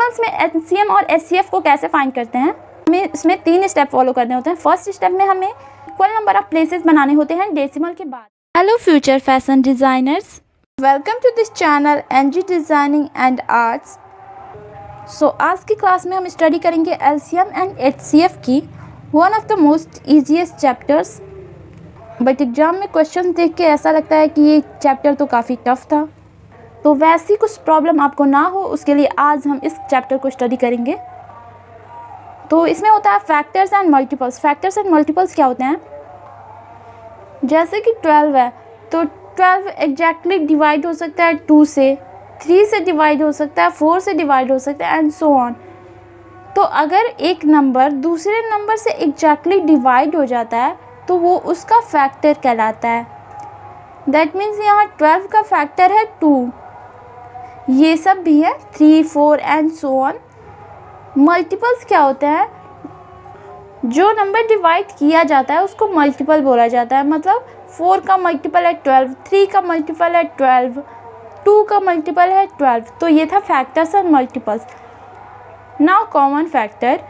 Decimals में LCM और HCF को कैसे फाइंड करते हैं, हमें इसमें 3 स्टेप फॉलो करने होते हैं। फर्स्ट स्टेप में हमें इक्वल नंबर ऑफ प्लेसेस बनाने होते हैं डेसिमल के बाद। Hello future fashion designers, welcome to this channel NG designing and arts. So आज की क्लास में हम स्टडी करेंगे एलसीएम एंड एचसीएफ की one of the most easiest chapters. But exam में क्वेश्चन देख के ऐसा लगता है कि ये चैप्टर तो काफ़ी टफ था, तो वैसी कुछ प्रॉब्लम आपको ना हो उसके लिए आज हम इस चैप्टर को स्टडी करेंगे। तो इसमें होता है factors and multiples. Factors and multiples क्या होते हैं, जैसे कि 12 है तो 12 एग्जैक्टली डिवाइड हो सकता है 2 से, 3 से डिवाइड हो सकता है, 4 से डिवाइड हो सकता है एंड सो ऑन। तो अगर एक नंबर दूसरे नंबर से एग्जैक्टली डिवाइड हो जाता है तो वो उसका फैक्टर कहलाता है। दैट मीन्स यहाँ 12 का फैक्टर है 2, ये सब भी है 3, 4 एंड सो ऑन। मल्टीपल्स क्या होते हैं, जो नंबर डिवाइड किया जाता है उसको मल्टीपल बोला जाता है। मतलब 4 का मल्टीपल है 12, 3 का मल्टीपल है 12, 2 का मल्टीपल है 12। तो ये था factors and multiples. Now common factor,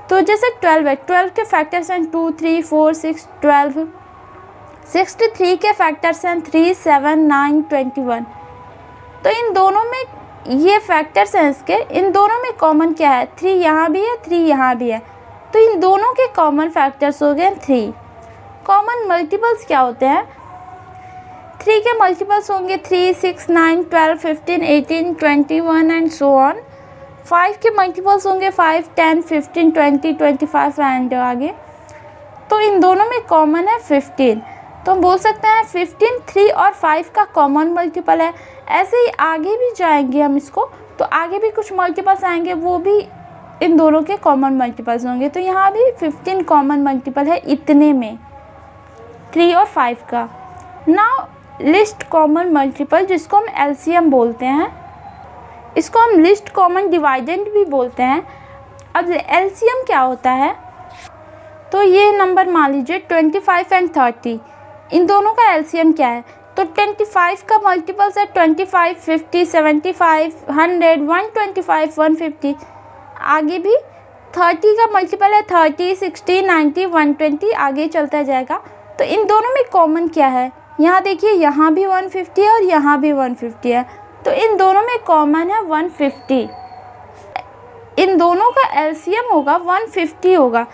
तो जैसे 12 है, 12 के फैक्टर्स हैं 2, 3, 4, 6, 12। 63 के फैक्टर्स हैं 3, 7, 9, 21। तो इन दोनों में ये फैक्टर्स हैं इसके, इन दोनों में कॉमन क्या है, 3 यहाँ भी है, 3 यहाँ भी है। तो इन दोनों के कॉमन फैक्टर्स हो गए 3। कॉमन मल्टीपल्स क्या होते हैं, 3 के मल्टीपल्स होंगे 3, 6, 9, 12, 15, 18, 21 एंड सो ऑन। 5 के मल्टीपल्स होंगे 5, 10, 15, 20, 25 एंड आगे। तो इन दोनों में कॉमन है 15। तो हम बोल सकते हैं 15 3 और 5 का कॉमन मल्टीपल है। ऐसे ही आगे भी जाएंगे हम इसको, तो आगे भी कुछ मल्टीपल्स आएंगे, वो भी इन दोनों के कॉमन मल्टीपल्स होंगे। तो यहाँ भी 15 कॉमन मल्टीपल है इतने में, 3 और 5 का। नाउ लिस्ट कॉमन मल्टीपल, जिसको हम एलसीएम बोलते हैं, इसको हम लिस्ट कॉमन डिवाइडेंड भी बोलते हैं। अब एलसीएम क्या होता है, तो ये नंबर मान लीजिए 25 एंड 30, इन दोनों का एलसीएम क्या है, तो 25 का मल्टीपल्स है 25, 50, 75, 100, 125, 150। आगे भी 30 का मल्टीपल है 30, 60, 90, 120, आगे चलता जाएगा। तो इन दोनों में कॉमन क्या है, यहाँ देखिए यहाँ भी 150 है और यहाँ भी 150 है। तो इन दोनों में कॉमन है 150। इन दोनों का एलसीएम होगा 150 होगा।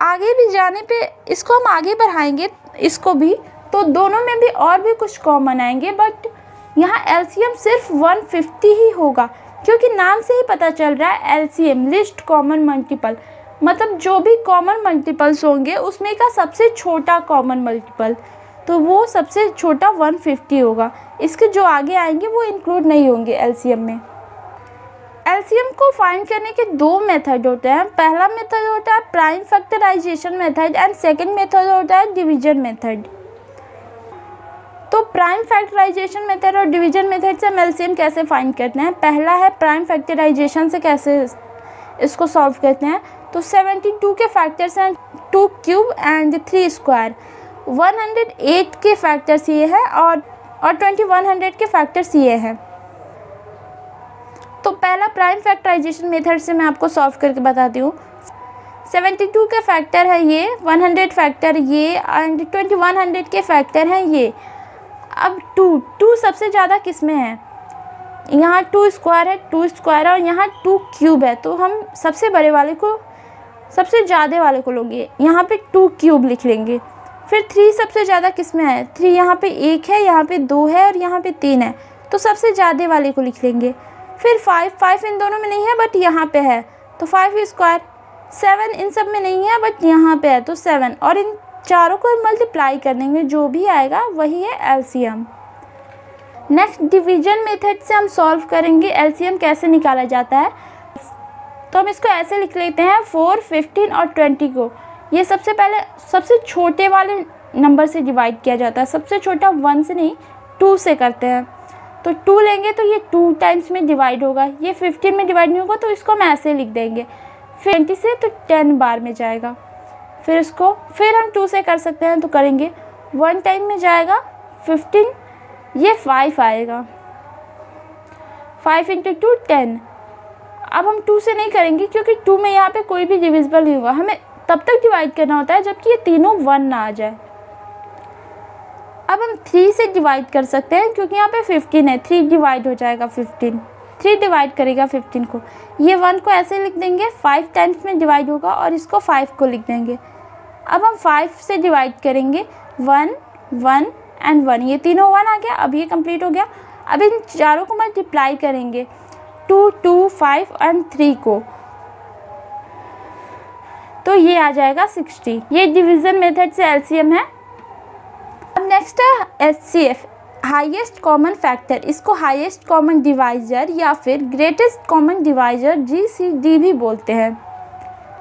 आगे भी जाने पे इसको हम आगे बढ़ाएंगे इसको भी, तो दोनों में भी और भी कुछ कॉमन आएंगे, बट यहाँ एलसीएम सिर्फ 150 ही होगा, क्योंकि नाम से ही पता चल रहा है एलसीएम लिस्ट कॉमन मल्टीपल, मतलब जो भी कॉमन मल्टीपल्स होंगे उसमें का सबसे छोटा कॉमन मल्टीपल, तो वो सबसे छोटा 150 होगा। इसके जो आगे आएंगे वो इंक्लूड नहीं होंगे एलसीएम में। एलसीएम को फाइंड करने के 2 मेथड होते हैं। पहला मेथड होता है prime factorization method and second method होता है डिवीजन मेथड। तो प्राइम फैक्टराइजेशन मेथड और डिवीजन मेथड से हम एलसीएम कैसे फाइंड करते हैं। पहला है प्राइम फैक्टराइजेशन से कैसे इसको सॉल्व करते हैं। तो 72 के फैक्टर्स हैं 2 क्यूब एंड 3 स्क्वायर, 108 के फैक्टर्स ये है और 2100 के फैक्टर्स ये हैं। तो पहला प्राइम फैक्टराइजेशन मेथड से मैं आपको सॉल्व करके बताती हूँ। 72 के फैक्टर है ये, 100 फैक्टर ये एंड 2100 के फैक्टर हैं ये। अब 2 सबसे ज़्यादा किस में है, यहाँ 2 स्क्वायर है, 2 स्क्वायर है और यहाँ 2 क्यूब है। तो हम सबसे बड़े वाले को, सबसे ज़्यादा वाले को लोगे, यहाँ पे 2 क्यूब लिख लेंगे। फिर 3 सबसे ज़्यादा किस में है, 3 यहाँ पे 1 है, यहाँ पे 2 है और यहाँ पे 3 है, तो सबसे ज़्यादा वाले को लिख लेंगे। फिर 5 इन दोनों में नहीं है बट यहाँ पे है, तो 5 स्क्वायर। 7 इन सब में नहीं है बट यहाँ पे है, तो 7, और इन चारों को मल्टीप्लाई कर देंगे, जो भी आएगा वही है एलसीएम। नेक्स्ट डिवीजन मेथड से हम सॉल्व करेंगे एलसीएम कैसे निकाला जाता है। तो हम इसको ऐसे लिख लेते हैं 4, 15 और 20 को। ये सबसे पहले सबसे छोटे वाले नंबर से डिवाइड किया जाता है, सबसे छोटा 1 से नहीं 2 से करते हैं। तो 2 लेंगे तो ये 2 टाइम्स में डिवाइड होगा, ये 15 में डिवाइड नहीं होगा, तो इसको हम ऐसे लिख देंगे। फिर 20 से तो 10 बार में जाएगा। फिर इसको फिर हम 2 से कर सकते हैं, तो करेंगे 1 टाइम में जाएगा 15, ये 5 आएगा, 5 × 2 10। अब हम 2 से नहीं करेंगे क्योंकि 2 में यहाँ पे कोई भी डिविजिबल नहीं होगा, हमें तब तक डिवाइड करना होता है जबकि ये तीनों 1 ना आ जाए। अब हम 3 से डिवाइड कर सकते हैं क्योंकि यहाँ पे 15 है, 3 डिवाइड हो जाएगा 15, 3 डिवाइड करेगा 15 को। ये 1 को ऐसे लिख देंगे, 5 टाइम्स में डिवाइड होगा और इसको 5 को लिख देंगे। अब हम 5 से डिवाइड करेंगे, 1 1 एंड 1, ये तीनों 1 आ गया। अब ये कंप्लीट हो गया। अब इन चारों को मल्टीप्लाई करेंगे, 2 2 5 एंड 3 को, तो ये आ जाएगा 60। ये डिवीज़न मेथड से एलसीएम है। अब नेक्स्ट है एचसीएफ, हाईएस्ट कॉमन फैक्टर। इसको हाईएस्ट कॉमन डिवाइज़र या फिर ग्रेटेस्ट कॉमन डिवाइज़र GCD भी बोलते हैं।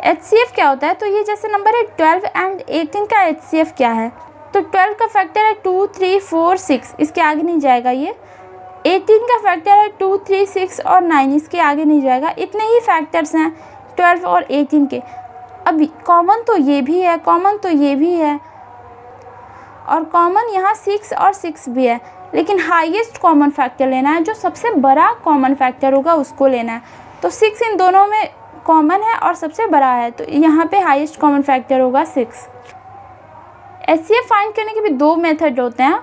एचसीएफ क्या होता है? तो ये जैसे नंबर है 12 एंड 18 का एचसीएफ क्या है? तो 12 का फैक्टर है 2 3 4 6, इसके आगे नहीं जाएगा। ये 18 का फैक्टर है 2 3 6 और 9, इसके आगे नहीं जाएगा। इतने ही फैक्टर्स हैं 12 और 18 के। अब कॉमन तो ये भी है, कॉमन तो ये भी है, और कॉमन यहाँ 6 और 6 भी है, लेकिन हाईएस्ट कॉमन फैक्टर लेना है, जो सबसे बड़ा कॉमन फैक्टर होगा उसको लेना है। तो 6 इन दोनों में कॉमन है और सबसे बड़ा है, तो यहाँ पे हाईएस्ट कॉमन फैक्टर होगा 6। एचसीएफ फाइंड करने के भी 2 मेथड होते हैं।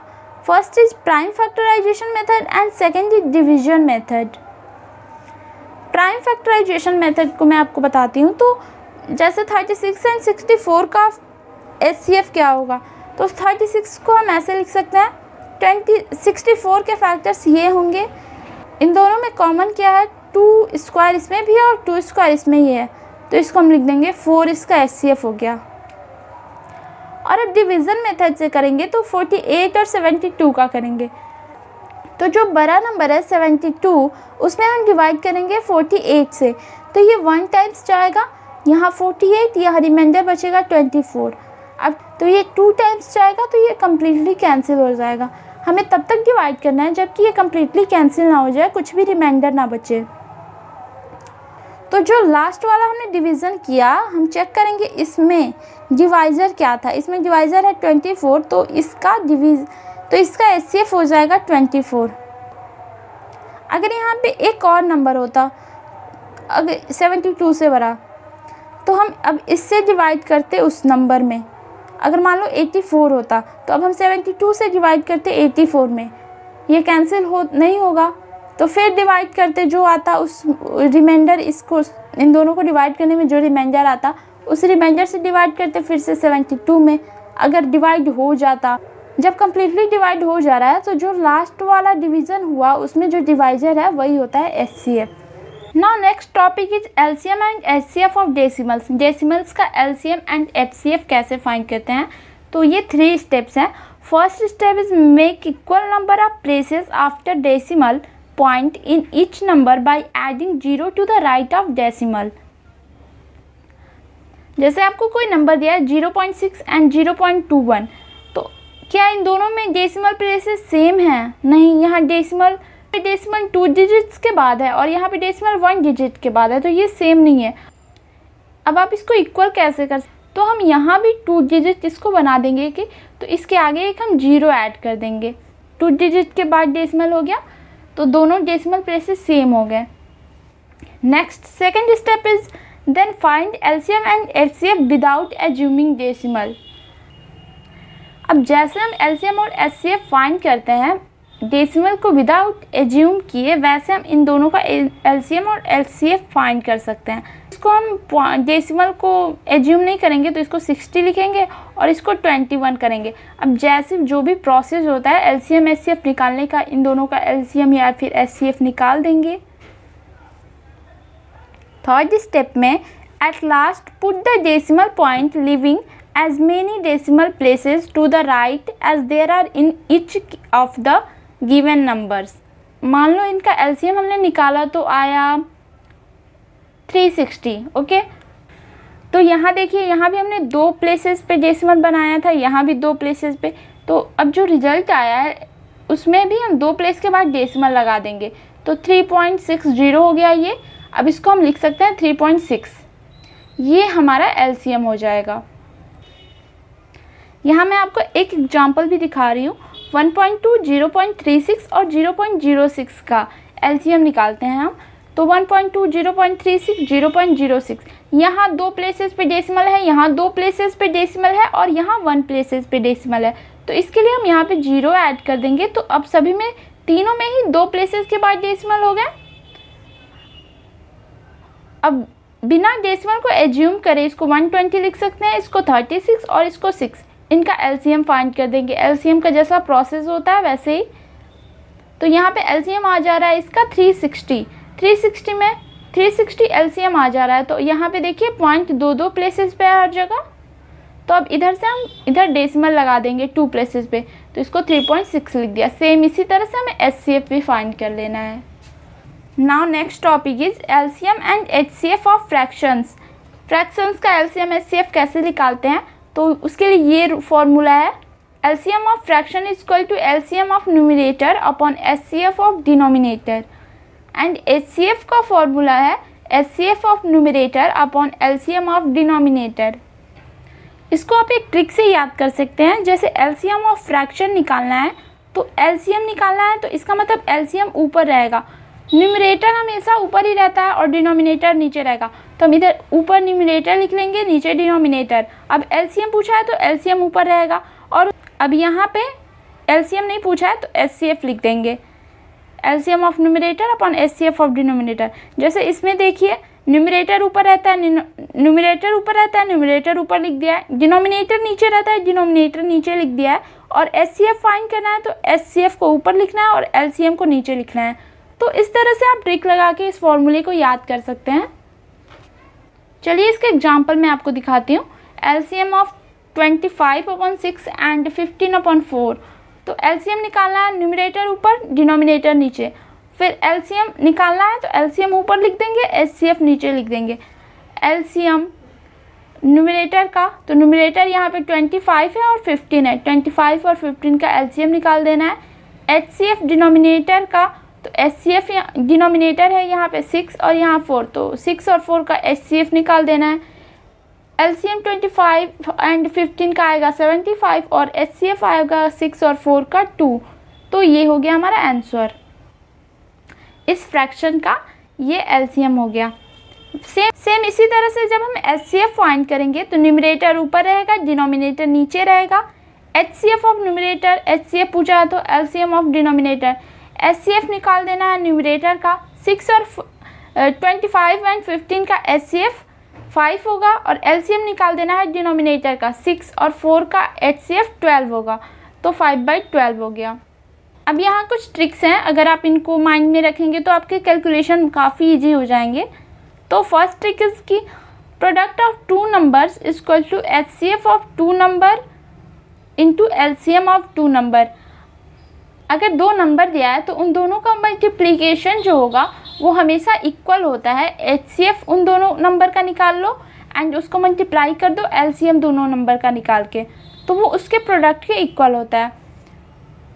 First is prime factorization method and second is division method. Prime factorization method को मैं आपको बताती हूँ। तो जैसे 36 एंड 64 का एचसीएफ क्या होगा? तो 36 को हम ऐसे लिख सकते हैं, 64 के फैक्टर्स ये होंगे। इन दोनों में कॉमन क्या है? 2 स्क्वायर इसमें भी है और 2 स्क्वायर इसमें ही है, तो इसको हम लिख देंगे 4, इसका एचसीएफ हो गया। और अब डिवीज़न मेथड से करेंगे तो 48 और 72 का करेंगे। तो जो बड़ा नंबर है 72, उसमें हम डिवाइड करेंगे 48 से, तो ये 1 टाइम्स जाएगा, यहाँ 48, यहाँ रिमाइंडर बचेगा 24। अब तो ये 2 टाइम्स जाएगा, तो ये कम्प्लीटली कैंसिल हो जाएगा। हमें तब तक डिवाइड करना है जबकि ये कम्प्लीटली कैंसिल ना हो जाए, कुछ भी रिमाइंडर ना बचे। तो जो लास्ट वाला हमने डिवीज़न किया, हम चेक करेंगे इसमें डिवाइज़र क्या था। इसमें डिवाइज़र है 24, तो इसका एचसीएफ हो जाएगा 24। अगर यहाँ पे एक और नंबर होता, अगर 72 से बड़ा, तो हम अब इससे डिवाइड करते उस नंबर में। अगर मान लो 84 होता, तो अब हम 72 से डिवाइड करते 84 में, ये कैंसिल नहीं होगा, तो फिर डिवाइड करते जो आता उस रिमाइंडर, इसको इन दोनों को डिवाइड करने में जो रिमाइंडर आता उस रिमाइंडर से डिवाइड करते फिर से 72 में। अगर डिवाइड हो जाता, जब कम्प्लीटली डिवाइड हो जा रहा है, तो जो लास्ट वाला डिवीज़न हुआ उसमें जो डिवाइज़र है वही होता है HCF. Now next topic is LCM and HCF of decimals. Decimals का एलसीएम एंड एचसीएफ कैसे फाइंड करते हैं? तो ये 3 स्टेप्स हैं। First step is make equal number of places after decimal point in each number by adding 0 to the right of decimal। जैसे आपको कोई नंबर दिया है 0.6 एंड 0.21, तो क्या इन दोनों में डेसिमल प्लेसेस सेम हैं? नहीं, यहाँ डेसिमल 2 डिजिट्स के बाद है और यहाँ पे डेसिमल 1 डिजिट के बाद है, तो ये सेम नहीं है। अब आप इसको इक्वल कैसे कर? तो हम यहाँ भी 2 डिजिट इसको बना देंगे कि, तो इसके आगे एक हम 0 ऐड कर देंगे। 2 डिजिट के बाद डेसिमल हो गया, तो दोनों डेसिमल प्लेसेस सेम हो गए। Next second step is then find LCM and HCF without assuming decimal. अब जैसे हम एलसीएम और एचसीएफ फाइंड करते हैं डेसिमल को विदाउट एज्यूम किए, वैसे हम इन दोनों का एलसीएम और एचसीएफ फाइंड कर सकते हैं। इसको हम डेसिमल को एज्यूम नहीं करेंगे, तो इसको 60 लिखेंगे और इसको 21 करेंगे। अब जैसे जो भी प्रोसेस होता है एलसीएम एचसीएफ निकालने का, इन दोनों का एलसीएम या फिर एचसीएफ निकाल देंगे। थर्ड स्टेप में at last put the decimal point leaving as many decimal places to the right as there are in each of the given numbers. मान लो इनका एलसीएम हमने निकाला तो आया 360, ओके। तो यहाँ देखिए, यहाँ भी हमने 2 प्लेसेस पे डेसिमल बनाया था, यहाँ भी 2 प्लेसेस पे। तो अब जो रिजल्ट आया है उसमें भी हम 2 प्लेस के बाद डेसिमल लगा देंगे, तो 3.60 हो गया ये। अब इसको हम लिख सकते हैं 3.6, ये हमारा एलसीएम हो जाएगा। यहाँ मैं आपको एक एग्जांपल भी दिखा रही हूँ। 1.2, 0.36 और 0.06 का एलसीएम निकालते हैं हम। तो 1.2, 0.36, 0.06। यहाँ 2 प्लेसेस पे डेसिमल है, यहाँ 2 प्लेसेस पे डेसिमल है और यहाँ 1 प्लेसेस पे डेसिमल है। तो इसके लिए हम यहाँ पे 0 ऐड कर देंगे। तो अब सभी में, तीनों में ही 2 प्लेसेस के बाद डेसिमल हो गए। अब बिना डेसिमल को एज्यूम करे इसको 120 लिख सकते हैं, इसको 36 और इसको 6। इनका एलसीएम फाइंड कर देंगे। एलसीएम का जैसा प्रोसेस होता है वैसे ही। तो यहाँ पे एलसीएम आ जा रहा है इसका 360। 360 में 360 एलसीएम आ जा रहा है। तो यहाँ पे देखिए 0.22 प्लेसेस पे है हर जगह। तो अब इधर से हम इधर डेसिमल लगा देंगे 2 प्लेसेस पे, तो इसको 3.6 लिख दिया। सेम इसी तरह से हमें एचसीएफ भी फाइंड कर लेना है। Now next topic is LCM and HCF of fractions. Fractions का एलसीएम एचसीएफ कैसे निकालते हैं, तो उसके लिए ये फॉर्मूला है, LCM of fraction is equal to LCM of numerator upon HCF of denominator. And HCF का फॉर्मूला है HCF of numerator upon LCM of denominator. इसको आप एक ट्रिक से याद कर सकते हैं। जैसे एलसीएम ऑफ फ्रैक्शन निकालना है, तो एलसीएम निकालना है, तो इसका मतलब एलसीएम ऊपर रहेगा। न्यूमरेटर हमेशा ऊपर ही रहता है और डिनोमिनेटर नीचे रहेगा। तो हम इधर ऊपर न्यूमरेटर लिख लेंगे, नीचे डिनोमिनेटर। अब एलसीएम पूछा है तो एलसीएम ऊपर रहेगा। और अब यहाँ पे एलसीएम नहीं पूछा है तो एचसीएफ लिख देंगे, LCM of numerator upon HCF of denominator. जैसे इसमें देखिए न्यूमरेटर ऊपर रहता है, न्यूमरेटर ऊपर रहता है, न्यूमरेटर ऊपर लिख दिया है। डिनोमिनेटर नीचे रहता है, डिनोमिनेटर नीचे लिख दिया है। और एचसीएफ फाइंड करना है तो एचसीएफ को ऊपर लिखना है और एलसीएम को नीचे लिखना है। तो इस तरह से आप ट्रिक लगा के इस फॉर्मूले को याद कर सकते हैं। चलिए इसके एग्जांपल मैं आपको दिखाती हूँ। LCM of 25/6 and 15/4। तो एलसीएम निकालना है, न्यूमरेटर ऊपर डिनोमिनेटर नीचे। फिर एलसीएम निकालना है तो एलसीएम ऊपर लिख देंगे, एचसीएफ नीचे लिख देंगे। एलसीएम न्यूमरेटर का, तो न्यूमरेटर यहाँ पे 25 है और 15 है, 25 और 15 का एलसीएम निकाल देना है। एचसीएफ डिनोमिनेटर का, तो एचसीएफ डिनोमिनेटर है यहाँ पे 6 और यहाँ 4, तो 6 और 4 का एचसीएफ निकाल देना है। एलसीएम 25 एंड 15 का आएगा 75 और एचसीएफ आएगा 6 और 4 का 2। तो ये हो गया हमारा आंसर। इस फ्रैक्शन का ये एलसीएम हो गया। सेम इसी तरह से जब हम एचसीएफ फाइंड करेंगे तो न्यूमरेटर ऊपर रहेगा, डिनोमिनेटर नीचे रहेगा। एचसीएफ ऑफ न्यूमरेटर, एचसीएफ पूछा है तो एलसीएम ऑफ डिनोमिनेटर। एचसीएफ निकाल देना है न्यूमरेटर का, 6 और 25 एंड 15 का एचसीएफ 5 होगा और एलसीएम निकाल देना है डिनोमिनेटर का, 6 और 4 का एचसीएफ 12 होगा। तो 5/12 हो गया। अब यहाँ कुछ ट्रिक्स हैं, अगर आप इनको माइंड में रखेंगे तो आपके कैलकुलेशन काफ़ी इजी हो जाएंगे। तो फर्स्ट ट्रिक इज कि product of 2 numbers is equal to HCF of 2 number into LCM of 2 number. अगर 2 नंबर दिया है तो उन दोनों का मल्टीप्लिकेशन जो होगा वो हमेशा इक्वल होता है। एचसीएफ उन दोनों नंबर का निकाल लो एंड उसको मल्टीप्लाई कर दो एलसीएम दोनों नंबर का निकाल के, तो वो उसके प्रोडक्ट के इक्वल होता है।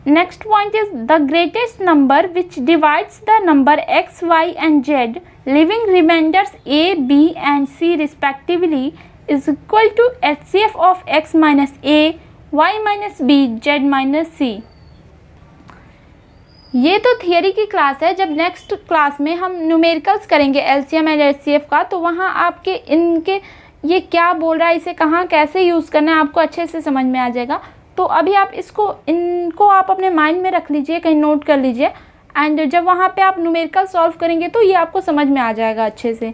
Next point is the greatest number which divides the number x, y and z leaving remainders a, b and c respectively is equal to HCF of x minus a, y minus b, z minus c। ये तो theory की class है। जब next class में हम numericals करेंगे LCM and HCF का, तो वहाँ आपके इनके ये क्या बोल रहा है, इसे कहाँ कैसे यूज़ करना है आपको अच्छे से समझ में आ जाएगा। तो अभी आप इनको आप अपने माइंड में रख लीजिए, कहीं नोट कर लीजिए एंड जब वहाँ पे आप न्यूमेरिकल सॉल्व करेंगे तो ये आपको समझ में आ जाएगा अच्छे से।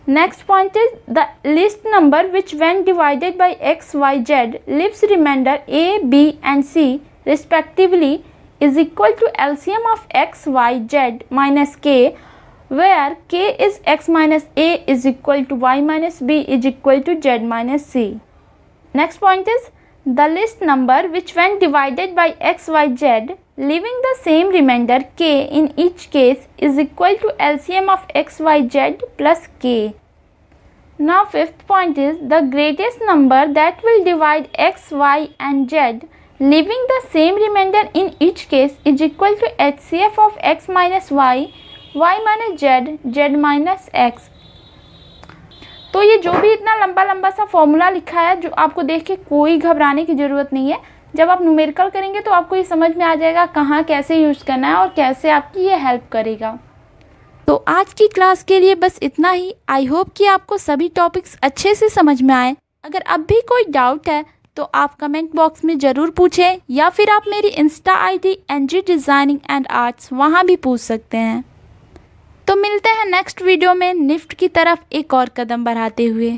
Next point is the least number which when divided by x, y, z leaves remainder a, b and c respectively is equal to LCM of x, y, z minus k, where k is x minus a is equal to y minus b is equal to z minus c. Next point is the list number which when divided by x, y, z leaving the same remainder k in each case is equal to LCM of x, y, z plus k. Now fifth point is the greatest number that will divide x, y and z leaving the same remainder in each case is equal to HCF of x minus y, y minus z, z minus x. तो ये जो भी इतना लंबा लंबा सा formula लिखा है, जो आपको देख के कोई घबराने की ज़रूरत नहीं है। जब आप न्यूमेरिकल करेंगे तो आपको ये समझ में आ जाएगा कहाँ कैसे यूज़ करना है और कैसे आपकी ये हेल्प करेगा। तो आज की क्लास के लिए बस इतना ही। आई होप कि आपको सभी टॉपिक्स अच्छे से समझ में आए। अगर अब भी कोई डाउट है तो आप कमेंट बॉक्स में ज़रूर पूछें, या फिर आप मेरी Insta ID NG designing and arts वहाँ भी पूछ सकते हैं। तो मिलते हैं नेक्स्ट वीडियो में निफ्ट की तरफ एक और कदम बढ़ाते हुए।